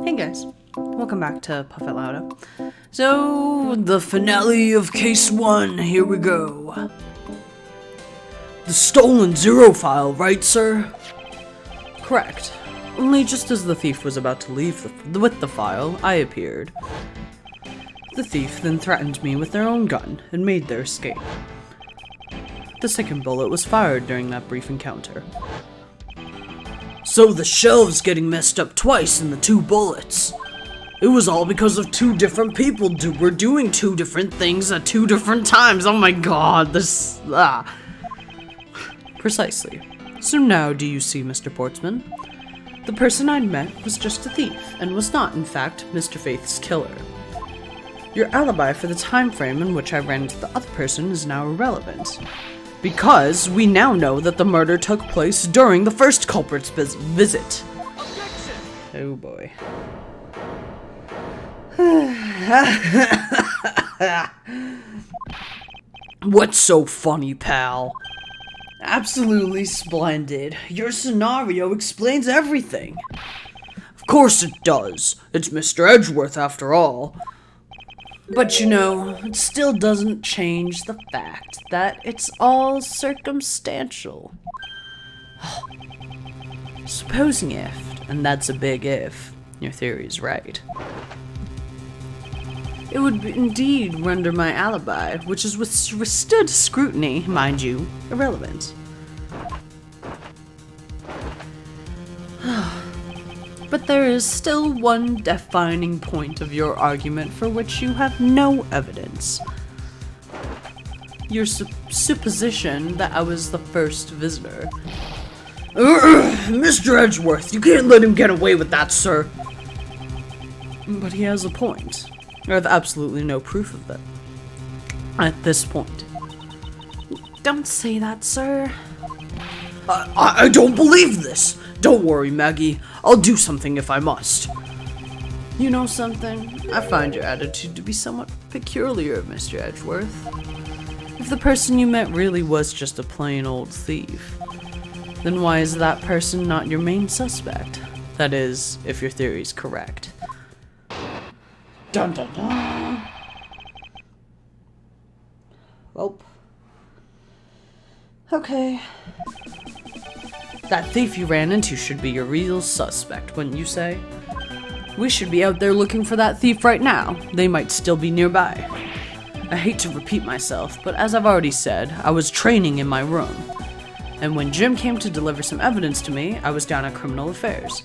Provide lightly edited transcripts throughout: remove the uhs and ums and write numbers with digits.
Hey guys, welcome back to Puff It Louder. So, the finale of Case 1, here we go. The stolen zero file, right sir? Correct. Only just as the thief was about to leave with the file, I appeared. The thief then threatened me with their own gun and made their escape. The second bullet was fired during that brief encounter. So the shelves getting messed up twice in the 2 bullets. It was all because of 2 different people were doing 2 different things at 2 different times. Oh my god, this... Precisely. So now do you see, Mr. Portsman? The person I'd met was just a thief, and was not, in fact, Mr. Faith's killer. Your alibi for the time frame in which I ran into the other person is now irrelevant. Because we now know that the murder took place during the first culprit's visit. Oh boy. What's so funny, pal? Absolutely splendid. Your scenario explains everything. Of course it does. It's Mr. Edgeworth after all. But you know, it still doesn't change the fact that it's all circumstantial. Supposing if, and that's a big if, your theory's right, it would indeed render my alibi, which is withstood scrutiny, mind you, irrelevant. But there is still one defining point of your argument for which you have no evidence. Your supposition that I was the first visitor. Mr. Edgeworth, you can't let him get away with that, sir. But he has a point. I have absolutely no proof of it. At this point. Don't say that, sir. I don't believe this. Don't worry, Maggie. I'll do something if I must. You know something? I find your attitude to be somewhat peculiar, Mr. Edgeworth. If the person you met really was just a plain old thief, then why is that person not your main suspect? That is, if your theory's correct. Dun dun dun. Well. Okay. That thief you ran into should be your real suspect, wouldn't you say? We should be out there looking for that thief right now. They might still be nearby. I hate to repeat myself, but as I've already said, I was training in my room. And when Jim came to deliver some evidence to me, I was down at Criminal Affairs.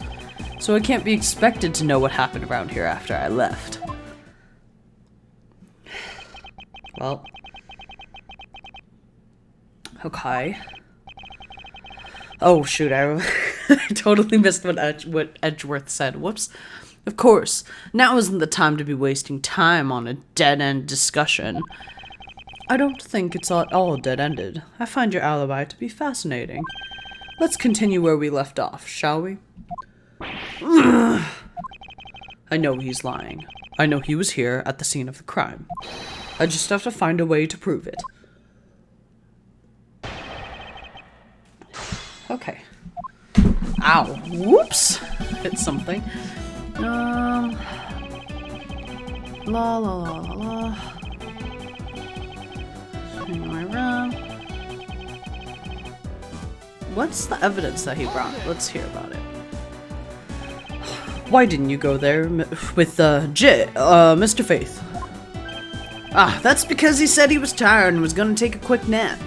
So I can't be expected to know what happened around here after I left. Well. Okay. Oh shoot, I totally missed what Edgeworth said. Whoops. Of course, now isn't the time to be wasting time on a dead-end discussion. I don't think it's at all dead-ended. I find your alibi to be fascinating. Let's continue where we left off, shall we? I know he's lying. I know he was here at the scene of the crime. I just have to find a way to prove it. Okay. Ow. Whoops. Hit something. La la la la la. In my room. What's the evidence that he brought? Let's hear about it. Why didn't you go there with Mr. Faith? Ah, that's because he said he was tired and was gonna take a quick nap.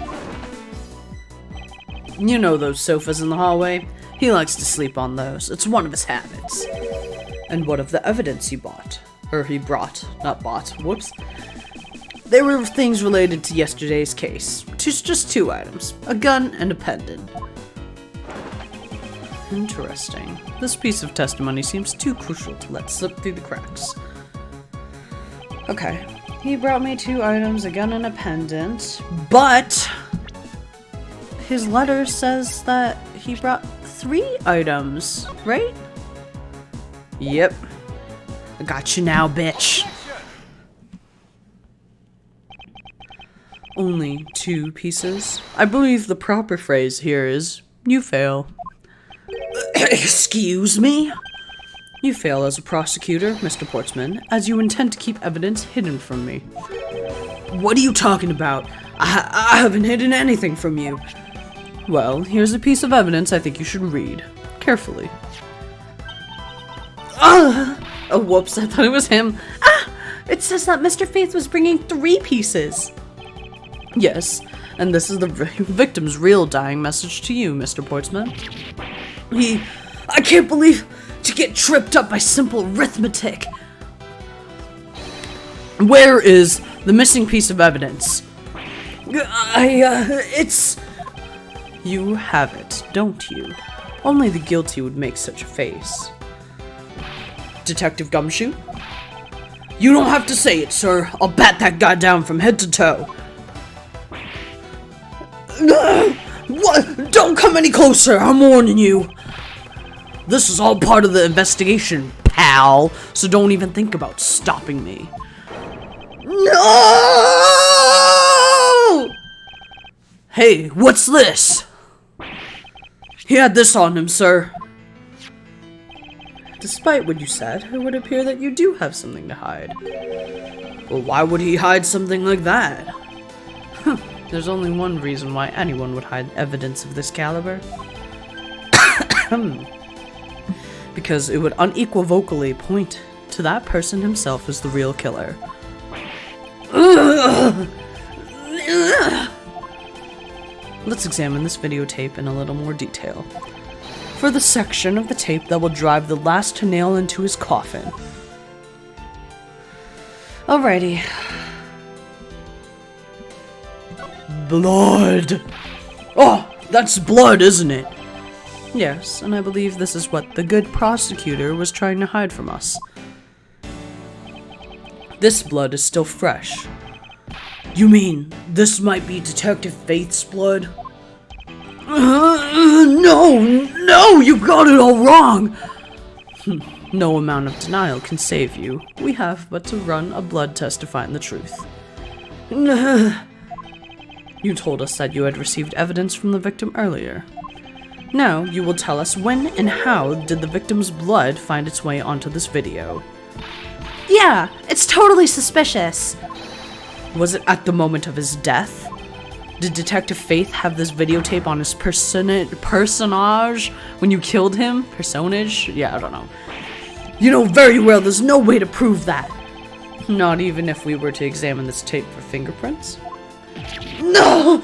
You know those sofas in the hallway? He likes to sleep on those. It's one of his habits. And what of the evidence he bought? Or he brought, not bought. Whoops. There were things related to yesterday's case. Just 2 items. A gun and a pendant. Interesting. This piece of testimony seems too crucial to let slip through the cracks. Okay. He brought me 2 items, a gun and a pendant. But his letter says that he brought 3 items, right? Yep. I got you now, bitch. Only 2 pieces? I believe the proper phrase here is, you fail. Excuse me? You fail as a prosecutor, Mr. Portsman, as you intend to keep evidence hidden from me. What are you talking about? I haven't hidden anything from you. Well, here's a piece of evidence I think you should read. Carefully. Oh, whoops, I thought it was him. It says that Mr. Faith was bringing 3 pieces. Yes, and this is the victim's real dying message to you, Mr. Portsman. I can't believe to get tripped up by simple arithmetic. Where is the missing piece of evidence? It's... You have it, don't you? Only the guilty would make such a face. Detective Gumshoe? You don't have to say it, sir. I'll bat that guy down from head to toe. What? Don't come any closer, I'm warning you. This is all part of the investigation, pal, so don't even think about stopping me. No! Hey, what's this? He had this on him, sir. Despite what you said, it would appear that you do have something to hide. Well, why would he hide something like that? There's only one reason why anyone would hide evidence of this caliber. Because it would unequivocally point to that person himself as the real killer. Let's examine this videotape in a little more detail. For the section of the tape that will drive the last nail into his coffin. Alrighty. Blood! Oh, that's blood, isn't it? Yes, and I believe this is what the good prosecutor was trying to hide from us. This blood is still fresh. You mean this might be Detective Faith's blood? No, you got it all wrong! No amount of denial can save you. We have but to run a blood test to find the truth. You told us that you had received evidence from the victim earlier. Now, you will tell us when and how did the victim's blood find its way onto this video. Yeah, it's totally suspicious. Was it at the moment of his death? Did Detective Faith have this videotape on his personage when you killed him? Personage? Yeah, I don't know. You know very well there's no way to prove that. Not even if we were to examine this tape for fingerprints? No!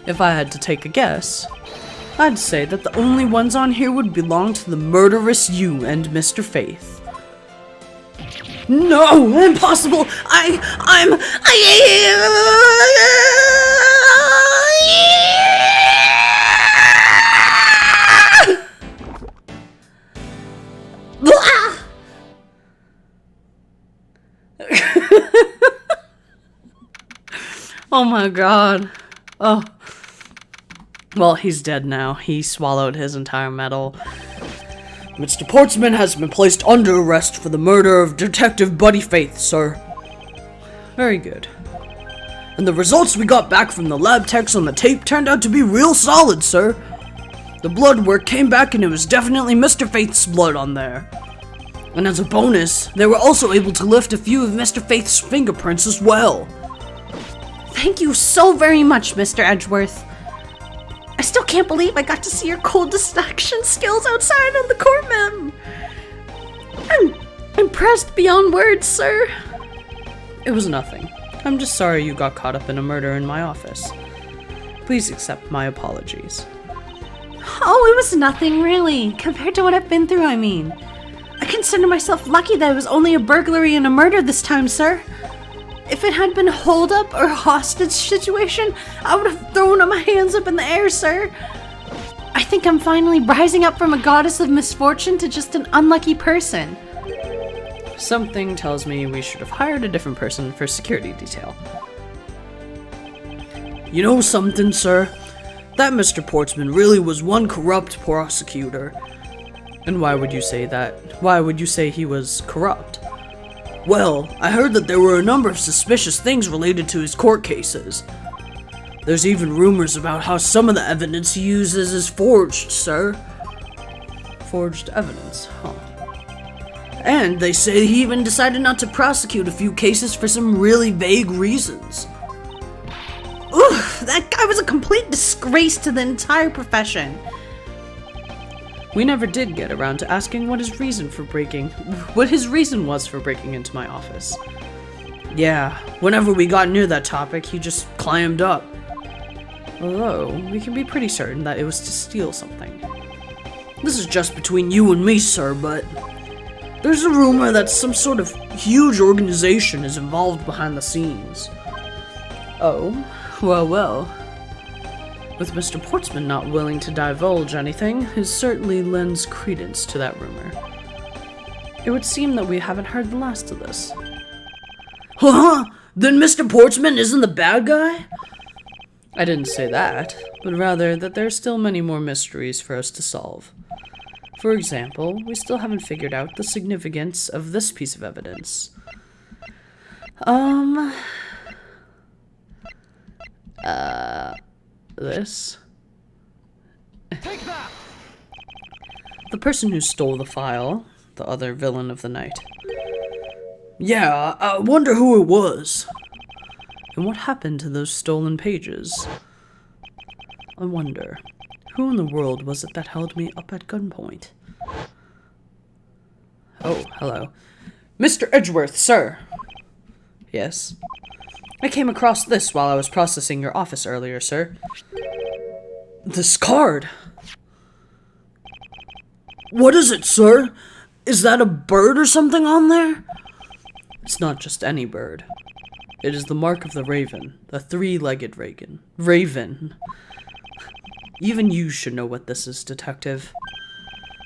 If I had to take a guess, I'd say that the only ones on here would belong to the murderous you and Mr. Faith. No! Impossible! Oh my god. Oh. Well, he's dead now. He swallowed his entire medal. Mr. Portsman has been placed under arrest for the murder of Detective Buddy Faith, sir. Very good. And the results we got back from the lab techs on the tape turned out to be real solid, sir. The blood work came back and it was definitely Mr. Faith's blood on there. And as a bonus, they were also able to lift a few of Mr. Faith's fingerprints as well. Thank you so very much, Mr. Edgeworth. I still can't believe I got to see your cold deduction skills outside on the courtroom. I'm impressed beyond words, sir. It was nothing. I'm just sorry you got caught up in a murder in my office. Please accept my apologies. Oh, it was nothing, really, compared to what I've been through, I mean. I consider myself lucky that it was only a burglary and a murder this time, sir. If it had been a hold-up or a hostage situation, I would have thrown my hands up in the air, sir. I think I'm finally rising up from a goddess of misfortune to just an unlucky person. Something tells me we should have hired a different person for security detail. You know something, sir? That Mr. Portsman really was one corrupt prosecutor. And why would you say that? Why would you say he was corrupt? Well, I heard that there were a number of suspicious things related to his court cases. There's even rumors about how some of the evidence he uses is forged, sir. forged evidence, huh? And they say he even decided not to prosecute a few cases for some really vague reasons. Oof, that guy was a complete disgrace to the entire profession. We never did get around to asking what his reason was for breaking into my office. Yeah, whenever we got near that topic, he just climbed up. Although, we can be pretty certain that it was to steal something. This is just between you and me, sir, but there's a rumor that some sort of huge organization is involved behind the scenes. Oh, well. With Mr. Portsman not willing to divulge anything, it certainly lends credence to that rumor. It would seem that we haven't heard the last of this. Huh? Then Mr. Portsman isn't the bad guy? I didn't say that, but rather that there are still many more mysteries for us to solve. For example, we still haven't figured out the significance of this piece of evidence. This? Take that! The person who stole the file, the other villain of the night. Yeah, I wonder who it was. And what happened to those stolen pages? I wonder, who in the world was it that held me up at gunpoint? Oh, hello. Mr. Edgeworth, sir! Yes? I came across this while I was processing your office earlier, sir. This card? What is it, sir? Is that a bird or something on there? It's not just any bird. It is the mark of the raven, the three-legged raven. Even you should know what this is, detective.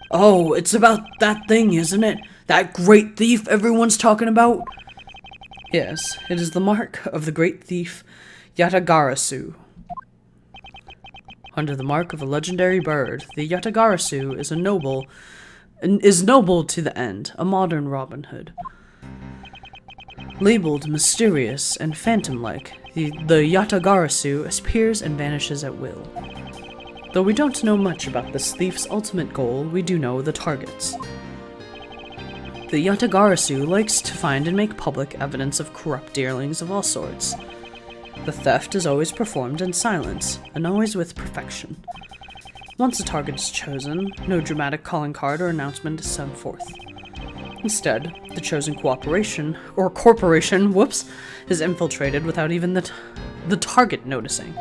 Oh, it's about that thing, isn't it? That great thief everyone's talking about? Yes, it is the mark of the great thief Yatagarasu. Under the mark of a legendary bird, the Yatagarasu is noble to the end, a modern Robin Hood. Labeled mysterious and phantom-like, the Yatagarasu appears and vanishes at will. Though we don't know much about this thief's ultimate goal, we do know the targets. The Yatagarasu likes to find and make public evidence of corrupt dealings of all sorts. The theft is always performed in silence, and always with perfection. Once a target is chosen, no dramatic calling card or announcement is sent forth. Instead, the chosen corporation is infiltrated without even the target noticing.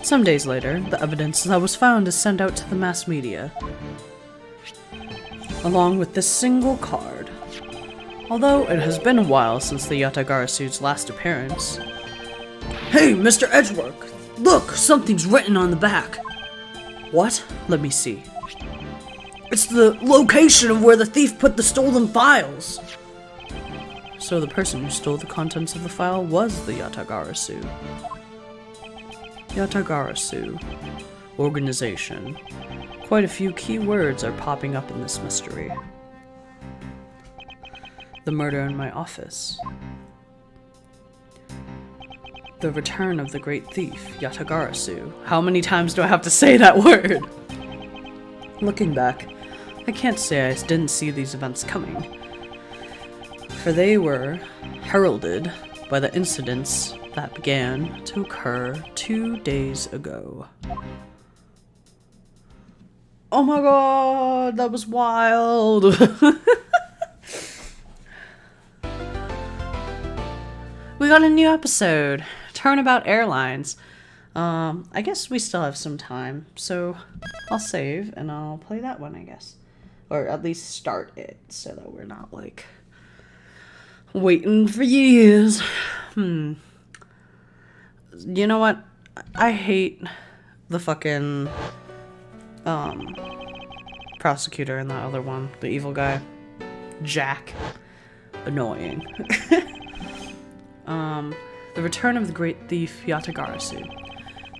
Some days later, the evidence that was found is sent out to the mass media, along with this single card. Although it has been a while since the Yatagarasu's last appearance. Hey, Mr. Edgeworth! Look, something's written on the back. What? Let me see. It's the location of where the thief put the stolen files. So the person who stole the contents of the file was the Yatagarasu. Yatagarasu. Organization. Quite a few key words are popping up in this mystery. The murder in my office. The return of the great thief, Yatagarasu. How many times do I have to say that word? Looking back, I can't say I didn't see these events coming, for they were heralded by the incidents that began to occur 2 days ago. Oh my god, that was wild! We got a new episode, Turnabout Airlines. I guess we still have some time, so I'll save and I'll play that one, I guess. Or at least start it, so that we're not, like, waiting for years. You know what? I hate the fucking, prosecutor in that other one. The evil guy. Jack. Annoying. The return of the great thief Yatagarasu.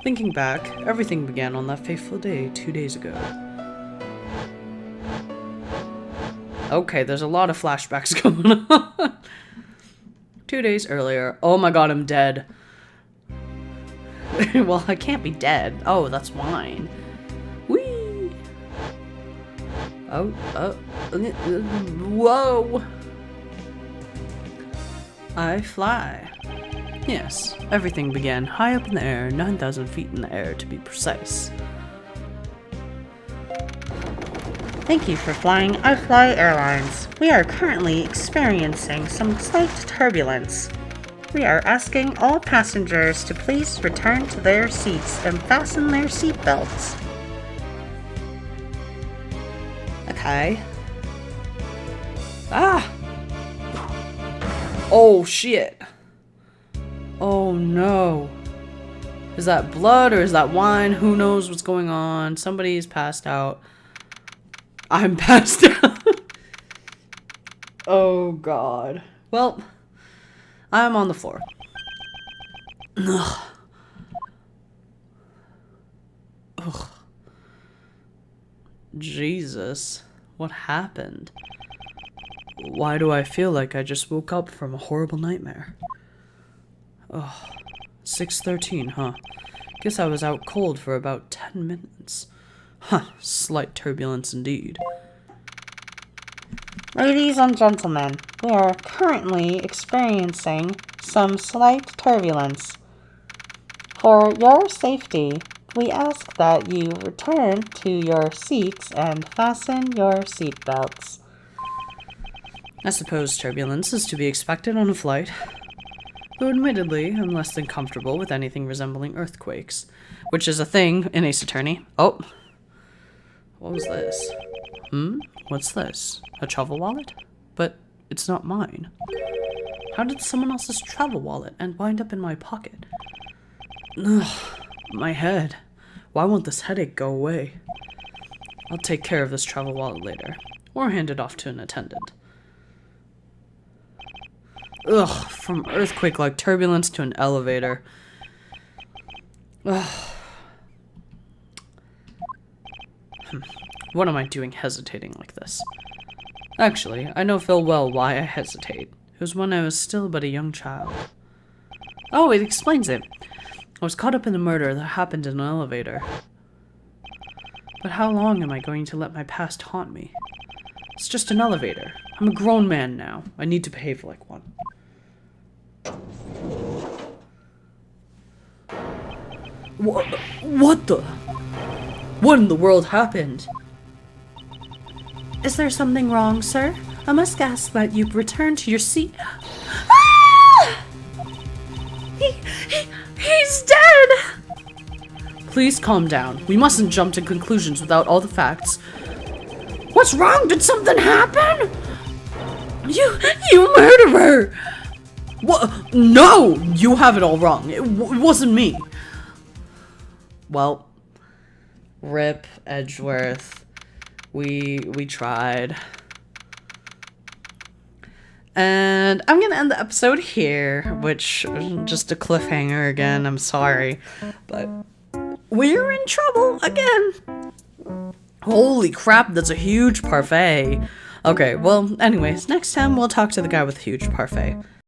Thinking back, everything began on that fateful day 2 days ago. Okay, there's a lot of flashbacks going on. 2 days earlier. Oh my god, I'm dead. Well, I can't be dead. Oh, that's wine. Whee! Whoa! I fly. Yes, everything began high up in the air, 9,000 feet in the air to be precise. Thank you for flying iFly Airlines. We are currently experiencing some slight turbulence. We are asking all passengers to please return to their seats and fasten their seatbelts. Okay. Ah! Oh shit. Oh no. Is that blood or is that wine? Who knows what's going on? Somebody's passed out. I'm passed out. Oh god. Well, I'm on the floor. Ugh. Ugh. Jesus. What happened? Why do I feel like I just woke up from a horrible nightmare? Oh, 6:13, huh? Guess I was out cold for about 10 minutes. Huh, slight turbulence indeed. Ladies and gentlemen, we are currently experiencing some slight turbulence. For your safety, we ask that you return to your seats and fasten your seatbelts. I suppose turbulence is to be expected on a flight. Though admittedly, I'm less than comfortable with anything resembling earthquakes. Which is a thing in Ace Attorney. Oh! What was this? What's this? A travel wallet? But it's not mine. How did someone else's travel wallet and wind up in my pocket? Ugh, my head. Why won't this headache go away? I'll take care of this travel wallet later. Or hand it off to an attendant. Ugh, from earthquake-like turbulence to an elevator. Ugh. What am I doing hesitating like this? Actually, I know full well why I hesitate. It was when I was still but a young child. Oh, it explains it. I was caught up in a murder that happened in an elevator. But how long am I going to let my past haunt me? It's just an elevator. I'm a grown man now. I need to behave like one. What the? What in the world happened? Is there something wrong, sir? I must ask that you return to your seat. Ah! He's dead! Please calm down. We mustn't jump to conclusions without all the facts. What's wrong? Did something happen? You murderer! What? No! You have it all wrong. It wasn't me. Well, rip Edgeworth. We tried. And I'm gonna end the episode here, which just a cliffhanger again. I'm sorry, but we're in trouble again. Holy crap, that's a huge parfait. Okay, well, anyways, next time we'll talk to the guy with the huge parfait.